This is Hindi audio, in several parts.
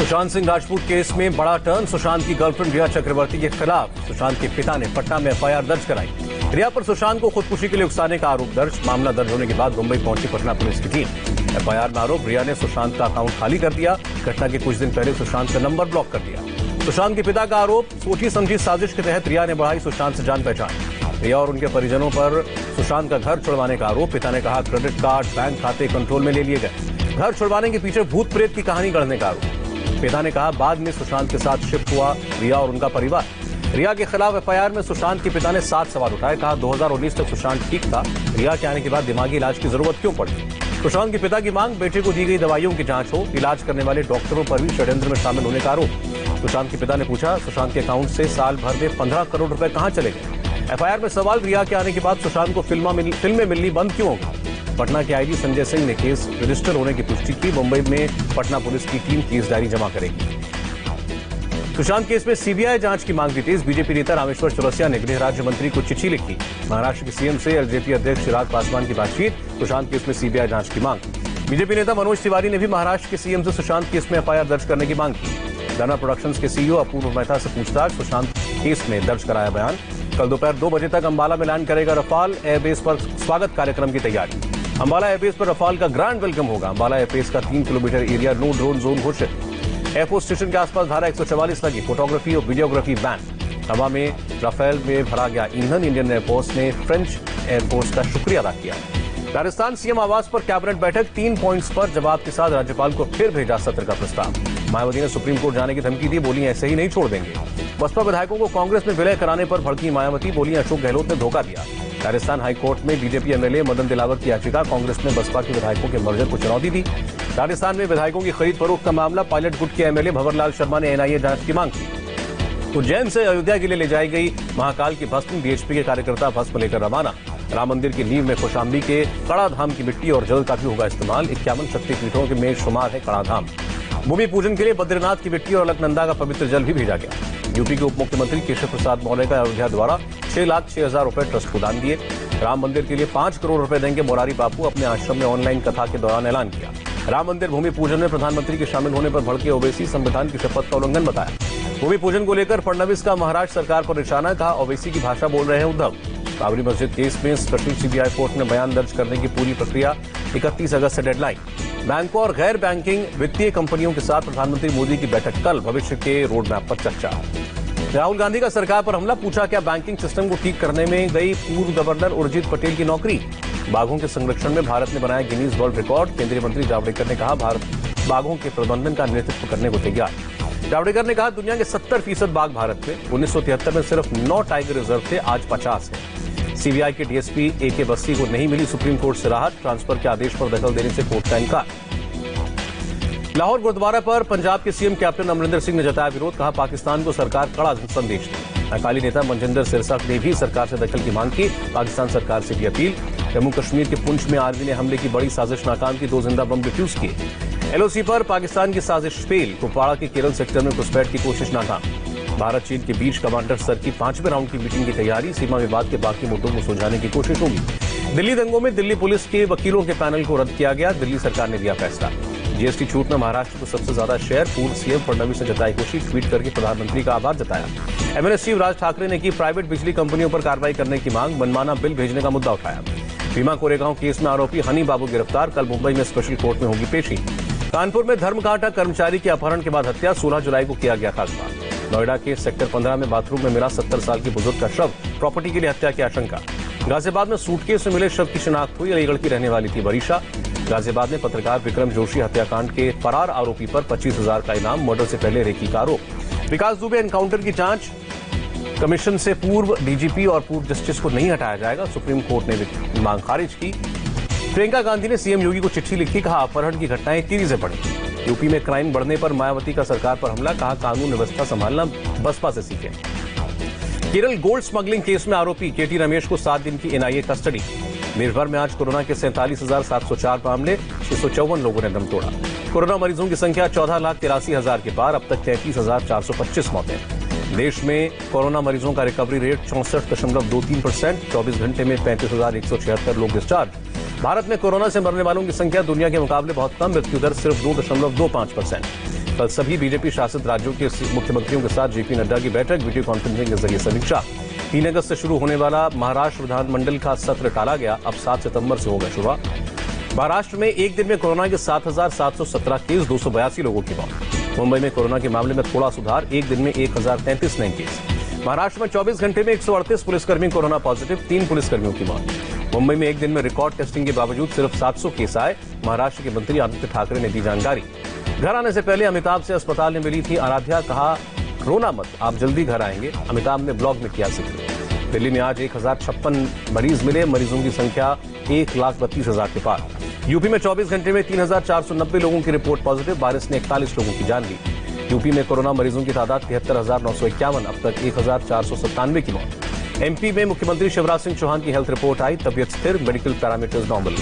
सुशांत सिंह राजपूत केस में बड़ा टर्न। सुशांत की गर्लफ्रेंड रिया चक्रवर्ती के खिलाफ सुशांत के पिता ने पटना में एफआईआर दर्ज कराई। रिया पर सुशांत को खुदकुशी के लिए उकसाने का आरोप दर्ज। मामला दर्ज होने के बाद मुंबई पहुंची पटना पुलिस की टीम। एफआईआर में आरोप, रिया ने सुशांत का अकाउंट खाली कर दिया। घटना के कुछ दिन पहले सुशांत का नंबर ब्लॉक कर दिया। सुशांत के पिता का आरोप, सोची समझी साजिश के तहत रिया ने बढ़ाई सुशांत से जान पहचान। रिया और उनके परिजनों पर सुशांत का घर छुड़वाने का आरोप। पिता ने कहा क्रेडिट कार्ड, बैंक खाते कंट्रोल में ले लिए गए। घर छुड़वाने के पीछे भूत प्रेत की कहानी गढ़ने का आरोप। पिता ने कहा बाद में सुशांत के साथ शिफ्ट हुआ रिया और उनका परिवार। रिया के खिलाफ एफआईआर में सुशांत के पिता ने 7 सवाल उठाए। कहा 2019 तक सुशांत ठीक था, रिया के आने के बाद दिमागी इलाज की जरूरत क्यों पड़ी। सुशांत के पिता की मांग, बेटे को दी गई दवाइयों की जांच हो। इलाज करने वाले डॉक्टरों पर भी षड्यंत्र में शामिल होने का आरोप। सुशांत के पिता ने पूछा सुशांत के अकाउंट से साल भर में 15 करोड़ रुपए कहां चले गए। एफआईआर में सवाल, रिया के आने के बाद सुशांत को फिल्में मिलनी बंद क्यों होगी। पटना के आईजी संजय सिंह ने केस रजिस्टर होने की पुष्टि की। मुंबई में पटना पुलिस की टीम केस डायरी जमा करेगी। सुशांत केस में सीबीआई जांच की मांग की तेज। बीजेपी नेता रामेश्वर चौरसिया ने गृह राज्य मंत्री को चिट्ठी लिखी। महाराष्ट्र के सीएम से एलजेपी अध्यक्ष चिराग पासवान की बातचीत। सुशांत केस में सीबीआई जांच की मांग। बीजेपी नेता मनोज तिवारी ने भी महाराष्ट्र के सीएम से सुशांत केस में एफआईआर दर्ज करने की मांग की। दाना प्रोडक्शंस के सीईओ अपूर्व मेहता से पूछताछ। सुशांत केस में दर्ज कराया बयान। कल दोपहर 2 बजे तक अंबाला में लैंड करेगा रफाल। एयरबेस पर स्वागत कार्यक्रम की तैयारी। अंबाला एयरबेस पर रफाल का ग्रैंड वेलकम होगा। अंबाला एयरबेस का 3 kilometre area no drone zone घोषित। एयरपोर्ट स्टेशन के आसपास धारा 144 लगी। फोटोग्राफी और वीडियोग्राफी बैन। हवा में राफेल में भरा गया ईंधन। इंडियन एयरफोर्स ने फ्रेंच एयरफोर्स का शुक्रिया अदा किया। राजस्थान सीएम आवास पर कैबिनेट बैठक। 3 पॉइंट्स पर जवाब के साथ राज्यपाल को फिर भेजा सत्र का प्रस्ताव। मायावती ने सुप्रीम कोर्ट जाने की धमकी दी। बोली ऐसे ही नहीं छोड़ देंगे। बसपा विधायकों को कांग्रेस में विलय कराने पर भड़की मायावती। बोली अशोक गहलोत ने धोखा दिया। राजस्थान हाईकोर्ट में बीजेपी एमएलए मदन दिलावर की याचिका। कांग्रेस ने बसपा के विधायकों के मर्जर को चुनौती दी। राजस्थान में विधायकों की खरीद फरोख्त का मामला। पायलट गुट के एमएलए भंवरलाल शर्मा ने एनआईए जांच की मांग की। उज्जैन से अयोध्या के लिए ले जाई गई महाकाल की भस्म। बीएचपी के कार्यकर्ता भस्म लेकर रवाना। राम मंदिर की नींव में कौशाम्बी के कड़ाधाम की मिट्टी और जल का भी होगा इस्तेमाल। 51 शक्तिपीठों के में शुमार है कड़ाधाम। भूमि पूजन के लिए बद्रीनाथ की मिट्टी और अलकनंदा का पवित्र जल भी भेजा गया। यूपी के उप मुख्यमंत्री केशव प्रसाद मौर्य का अयोध्या द्वारा 6,06,000 रुपए ट्रस्ट को दान दिए। राम मंदिर के लिए 5 करोड़ रुपए देंगे मोरारी बापू। अपने आश्रम में ऑनलाइन कथा के दौरान ऐलान किया। राम मंदिर भूमि पूजन में प्रधानमंत्री के शामिल होने पर भड़के ओवैसी। संविधान की शपथ का उल्लंघन बताया। भूमि पूजन को लेकर फडणवीस का महाराष्ट्र सरकार पर निशाना। कहा ओवैसी की भाषा बोल रहे हैं उद्धव। बाबरी मस्जिद केस में स्पेशल सीबीआई कोर्ट ने बयान दर्ज करने की पूरी प्रक्रिया। 31 अगस्त से डेडलाइन। बैंकों और गैर बैंकिंग वित्तीय कंपनियों के साथ प्रधानमंत्री मोदी की बैठक कल। भविष्य के रोड मैप पर चर्चा। राहुल गांधी का सरकार पर हमला। पूछा क्या बैंकिंग सिस्टम को ठीक करने में गई पूर्व गवर्नर उर्जित पटेल की नौकरी। बाघों के संरक्षण में भारत ने बनाया गिनीज वर्ल्ड रिकॉर्ड। केंद्रीय मंत्री जावड़ेकर ने कहा भारत बाघों के प्रबंधन का नेतृत्व करने को तैयार। जावड़ेकर ने कहा दुनिया के 70% बाघ भारत में। 1973 में सिर्फ 9 टाइगर रिजर्व थे, आज 50 है। सीबीआई के डीएसपी AK बस्सी को नहीं मिली सुप्रीम कोर्ट से राहत। ट्रांसफर के आदेश पर दखल देने से कोर्ट का इनकार। लाहौर गुरुद्वारा पर पंजाब के सीएम कैप्टन अमरिंदर सिंह ने जताया विरोध। कहा पाकिस्तान को सरकार कड़ा संदेश दी। अकाली नेता मनजिंदर सिरसा ने भी सरकार से दखल की मांग की। पाकिस्तान सरकार से भी अपील। जम्मू कश्मीर के पुंछ में आर्मी ने हमले की बड़ी साजिश नाकाम की। 2 जिंदा बम डिफ्यूज किए। LOC पर पाकिस्तान की साजिश फेल। कुपवाड़ा के केरल सेक्टर में घुसपैठ की कोशिश नाकाम। भारत चीन के बीच कमांडर स्तर की 5वें राउंड की मीटिंग की तैयारी। सीमा विवाद के बाकी मुद्दों को सुलझाने की कोशिश होगी। दिल्ली दंगों में दिल्ली पुलिस के वकीलों के पैनल को रद्द किया गया। दिल्ली सरकार ने दिया फैसला। जीएसटी छूट में महाराष्ट्र को सबसे ज्यादा शेयर। पूर्व सीएम फडणवीस ने जताई खुशी। ट्वीट करके प्रधानमंत्री का आभार जताया। एमएनए चीफ राज ठाकरे ने की प्राइवेट बिजली कंपनियों पर कार्रवाई करने की मांग। मनमाना बिल भेजने का मुद्दा उठाया। भीमा कोरेगांव केस में आरोपी हनी बाबू गिरफ्तार। कल मुंबई में स्पेशल कोर्ट में होगी पेशी। कानपुर में धर्मघाटा कर्मचारी के अपहरण के बाद हत्या। 16 जुलाई को किया गया था अगवा। नोएडा के सेक्टर 15 में बाथरूम में मिला 70 साल की बुजुर्ग का शव। प्रॉपर्टी के लिए हत्या की आशंका। गाजियाबाद में सूटकेस में मिले शव की शिनाख्त हुई। अलीगढ़ की रहने वाली थी वरीशा। गाजियाबाद में पत्रकार विक्रम जोशी हत्याकांड के फरार आरोपी पर 25,000 का इनाम। मर्डर से पहले रेकी का आरोप। विकास दुबे एनकाउंटर की जांच कमीशन से पूर्व डीजीपी और पूर्व जस्टिस को नहीं हटाया जाएगा। सुप्रीम कोर्ट ने मांग खारिज की। प्रियंका गांधी ने सीएम योगी को चिट्ठी लिखी। कहा अपहरण की घटनाएं तेजी से बढ़ी। यूपी में क्राइम बढ़ने पर मायावती का सरकार पर हमला। कहा कानून व्यवस्था संभालना बसपा से सीखे। केरल गोल्ड स्मगलिंग केस में आरोपी केटी रमेश को 7 दिन की एनआईए कस्टडी। देशभर में आज कोरोना के 47,704 मामले। 654 लोगों ने दम तोड़ा। कोरोना मरीजों की संख्या 14,83,000 के पार। अब तक 33,425 मौतें। देश में कोरोना मरीजों का रिकवरी रेट 64.23%। 24 घंटे में 35,176 लोग डिस्चार्ज। भारत में कोरोना से मरने वालों की संख्या दुनिया के मुकाबले बहुत कम। मृत्यु दर सिर्फ 2.25%। कल सभी बीजेपी शासित राज्यों के मुख्यमंत्रियों के साथ जेपी नड्डा की बैठक, वीडियो कॉन्फ्रेंसिंग के जरिए समीक्षा। 3 अगस्त से शुरू होने वाला महाराष्ट्र विधानमंडल का सत्र टाला गया, अब 7 सितंबर से होगा शुरुआत। महाराष्ट्र में एक दिन में कोरोना के 7,717 केस, 282 लोगों की मौत। मुंबई में कोरोना के मामले में थोड़ा सुधार, एक दिन में 1033 नए केस। महाराष्ट्र में 24 घंटे में 138 पुलिसकर्मी कोरोना पॉजिटिव, 3 पुलिसकर्मियों की मौत। मुंबई में एक दिन में रिकॉर्ड टेस्टिंग के बावजूद सिर्फ 700 केस आए, महाराष्ट्र के मंत्री आदित्य ठाकरे ने दी जानकारी। घर आने से पहले अमिताभ से अस्पताल में मिली थी आराध्या, कहा रोना मत, आप जल्दी घर आएंगे, अमिताभ ने ब्लॉग में किया जिक्र। दिल्ली में आज 1056 मरीज मिले, मरीजों की संख्या 1,32,000 के पार। यूपी में 24 घंटे में 3,490 लोगों की रिपोर्ट पॉजिटिव, वायरस ने 41 लोगों की जान ली। यूपी में कोरोना मरीजों की तादाद 73,951, अब तक 1,497 की मौत। एमपी में मुख्यमंत्री शिवराज सिंह चौहान की हेल्थ रिपोर्ट आई, तबियत स्थिर, medical parameters normal.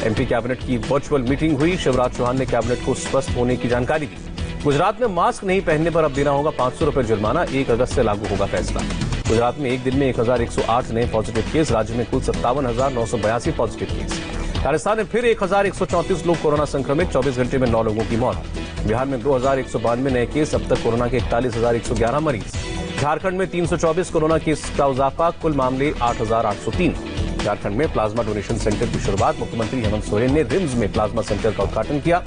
MP cabinet की वर्चुअल मीटिंग हुई, शिवराज चौहान ने कैबिनेट को स्वस्थ होने की जानकारी दी। गुजरात में मास्क नहीं पहनने पर अब देना होगा 500 रुपए जुर्माना, 1 अगस्त से लागू होगा फैसला। गुजरात में एक दिन में 1,108 नए पॉजिटिव केस, राज्य में कुल 57,982 पॉजिटिव केस। राजस्थान में फिर 1,134 लोग कोरोना संक्रमित, 24 घंटे में 9 लोगों की मौत। बिहार में 2,192 नए केस, अब तक कोरोना के 41,111 मरीज। झारखंड में 324 कोरोना केस का इजाफा, कुल मामले 8,803। झारखंड में प्लाज्मा डोनेशन सेंटर की शुरुआत, मुख्यमंत्री हेमंत सोरेन ने रिम्स में प्लाज्मा सेंटर का उद्घाटन किया।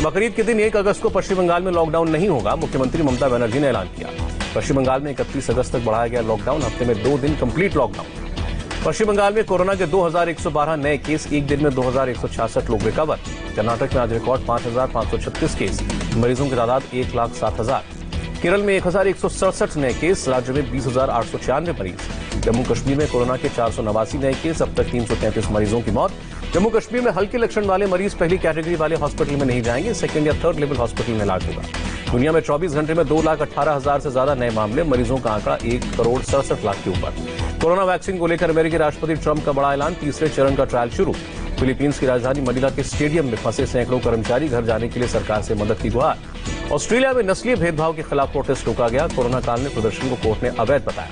बकरीद के दिन 1 अगस्त को पश्चिम बंगाल में लॉकडाउन नहीं होगा, मुख्यमंत्री ममता बनर्जी ने ऐलान किया। पश्चिम बंगाल में 31 अगस्त तक बढ़ाया गया लॉकडाउन, हफ्ते में 2 दिन कंप्लीट लॉकडाउन। पश्चिम बंगाल में कोरोना के 2,112 नए केस, एक दिन में 2,166 लोग रिकवर। कर्नाटक में आज रिकॉर्ड 5,536 केस, मरीजों की तादाद 1,07,000। केरल में 1,167 नए केस, राज्य में 20,896 मरीज। जम्मू कश्मीर में कोरोना के 489 नए केस, अब तक 333 मरीजों की मौत। जम्मू कश्मीर में हल्के लक्षण वाले मरीज पहली कैटेगरी वाले हॉस्पिटल में नहीं जाएंगे, सेकंड या थर्ड लेवल हॉस्पिटल में इलाज होगा। दुनिया में 24 घंटे में 2,18,000 से ज्यादा नए मामले, मरीजों का आंकड़ा 1,67,00,000 के ऊपर। कोरोना वैक्सीन को लेकर अमेरिकी राष्ट्रपति ट्रंप का बड़ा ऐलान, तीसरे चरण का ट्रायल शुरू। फिलीपींस की राजधानी मनीला के स्टेडियम में फंसे सैकड़ों कर्मचारी, घर जाने के लिए सरकार से मदद की गुहार। ऑस्ट्रेलिया में नस्लीय भेदभाव के खिलाफ प्रोटेस्ट रोका गया, कोरोना काल में प्रदर्शन को कोर्ट ने अवैध बताया।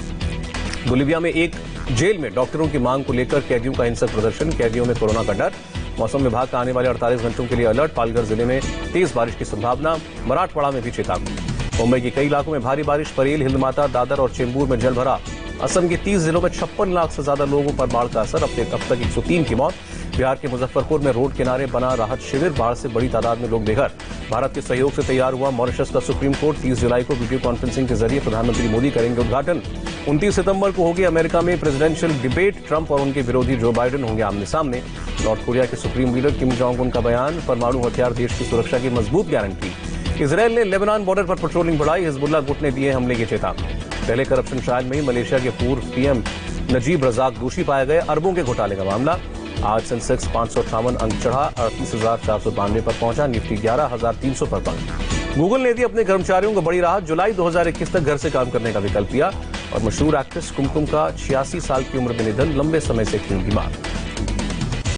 बोलीविया में एक जेल में डॉक्टरों की मांग को लेकर कैदियों का हिंसक प्रदर्शन, कैदियों में कोरोना का डर। मौसम विभाग का आने वाले 48 घंटों के लिए अलर्ट, पालघर जिले में तेज बारिश की संभावना, मराठवाड़ा में भी चेतावनी। मुंबई के कई इलाकों में भारी बारिश, परेल, हिंदमाता, दादर और चेंबूर में जल भरा। असम के 30 जिलों में 56 लाख से ज्यादा लोगों पर बाढ़ का असर, अब तक 103 की मौत। बिहार के मुजफ्फरपुर में रोड किनारे बना राहत शिविर, बाढ़ से बड़ी तादाद में लोग बेघर। भारत के सहयोग से तैयार हुआ मॉरिशस का सुप्रीम कोर्ट, 30 जुलाई को वीडियो कॉन्फ्रेंसिंग के जरिए प्रधानमंत्री मोदी करेंगे उद्घाटन। 29 सितंबर को होगी अमेरिका में प्रेसिडेंशियल डिबेट, ट्रंप और उनके विरोधी जो बाइडेन होंगे आमने सामने। नॉर्थ कोरिया के supreme leader Kim Jong Un का बयान, परमाणु हथियार देश की सुरक्षा की मजबूत गारंटी। इसराइल ने लेबनान बॉर्डर पर पेट्रोलिंग बढ़ाई, हिजबुल्लाह गुट ने दिए हमले की चेतावनी। पहले करप्शन ट्रायल में ही मलेशिया के पूर्व पीएम नजीब रजाक दोषी पाए गए, अरबों के घोटाले का मामला। आज सेंसेक्स 558 अंक चढ़ा, 38,492 पर पहुंचा, निफ्टी 11,300 पर बंद। गूगल ने दी अपने कर्मचारियों को बड़ी राहत, जुलाई 2021 तक घर से काम करने का विकल्प दिया। और मशहूर एक्ट्रेस कुमकुम का 86 साल की उम्र में निधन, लंबे समय से थी बीमार।